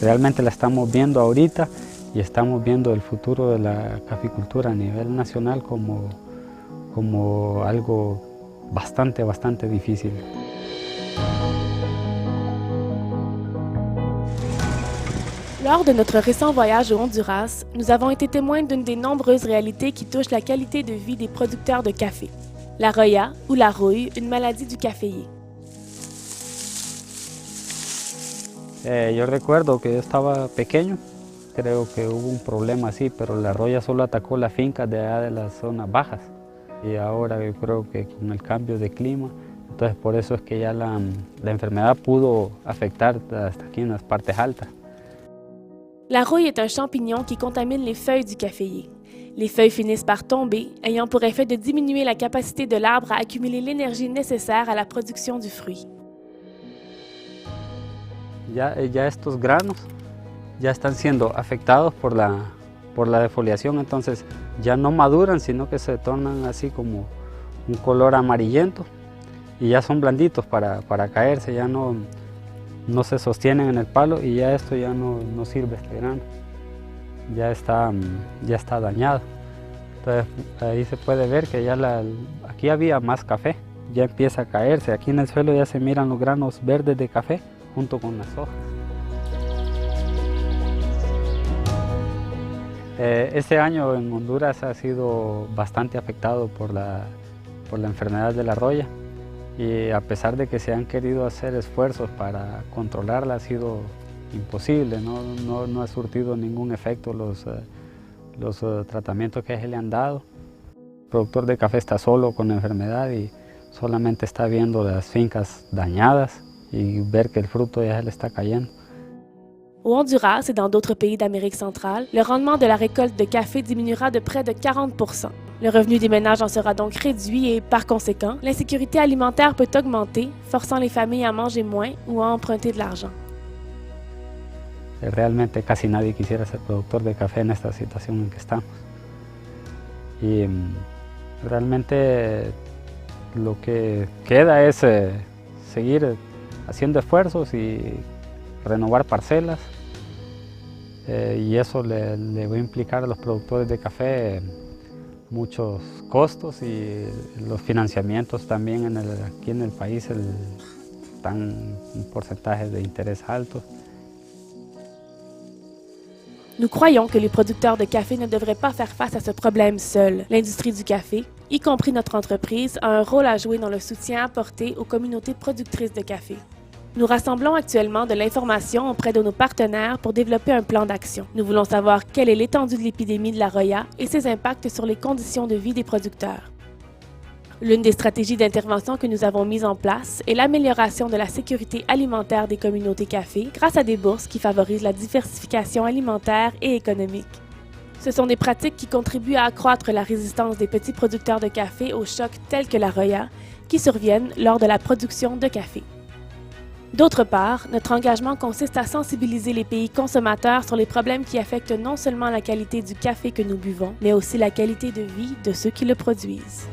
realmente la estamos viendo ahorita y estamos viendo el futuro de la caficultura a nivel nacional como algo bastante difícil. Lors de notre récent voyage au Honduras, nous avons été témoins d'une des nombreuses réalités qui touchent la qualité de vie des producteurs de café. La roya, ou la rouille, une maladie du caféier. Yo recuerdo que yo estaba pequeño, creo que hubo un problema así, pero la roya solo atacó las fincas de allá de las zonas bajas. Y ahora yo creo que con el cambio de clima, entonces por eso es que ya la enfermedad pudo afectar hasta aquí en las partes altas. La rouille est un champignon qui contamine les feuilles du caféier. Les feuilles finissent par tomber, ayant pour effet de diminuer la capacité de l'arbre à accumuler l'énergie nécessaire à la production du fruit. Ya estos granos ya están siendo afectados por la defoliación, entonces ya no maduran, sino que se tornan así como un color amarillento y ya son blanditos para caerse, ya no se sostienen en el palo y ya esto ya no sirve, este grano, ya está dañado. Entonces ahí se puede ver que ya aquí había más café, ya empieza a caerse, aquí en el suelo ya se miran los granos verdes de café junto con las hojas. Este año en Honduras ha sido bastante afectado por la enfermedad de la roya y a pesar de que se han querido hacer esfuerzos para controlarla, ha sido imposible, no ha surtido ningún efecto los tratamientos que se le han dado. El productor de café está solo con la enfermedad y solamente está viendo las fincas dañadas y ver que el fruto ya se le está cayendo. Au Honduras et dans d'autres pays d'Amérique centrale, le rendement de la récolte de café diminuera de près de 40%. Le revenu des ménages en sera donc réduit et, par conséquent, l'insécurité alimentaire peut augmenter, forçant les familles à manger moins ou à emprunter de l'argent. Realmente casi nadie quisiera ser productor de café en esta situación en que estamos. Y realmente lo que queda es seguir haciendo esfuerzos y renovar parcelas, y eso le va a implicar a los productores de café muchos costos y los financiamientos también aquí en el país están en porcentajes de interés altos. Nous croyons que les producteurs de café ne devraient pas faire face à ce problème seuls. L'industrie du café, y compris notre entreprise, a un rôle à jouer dans le soutien apporté aux communautés productrices de café. Nous rassemblons actuellement de l'information auprès de nos partenaires pour développer un plan d'action. Nous voulons savoir quelle est l'étendue de l'épidémie de la roya et ses impacts sur les conditions de vie des producteurs. L'une des stratégies d'intervention que nous avons mises en place est l'amélioration de la sécurité alimentaire des communautés café grâce à des bourses qui favorisent la diversification alimentaire et économique. Ce sont des pratiques qui contribuent à accroître la résistance des petits producteurs de café aux chocs tels que la roya qui surviennent lors de la production de café. D'autre part, notre engagement consiste à sensibiliser les pays consommateurs sur les problèmes qui affectent non seulement la qualité du café que nous buvons, mais aussi la qualité de vie de ceux qui le produisent.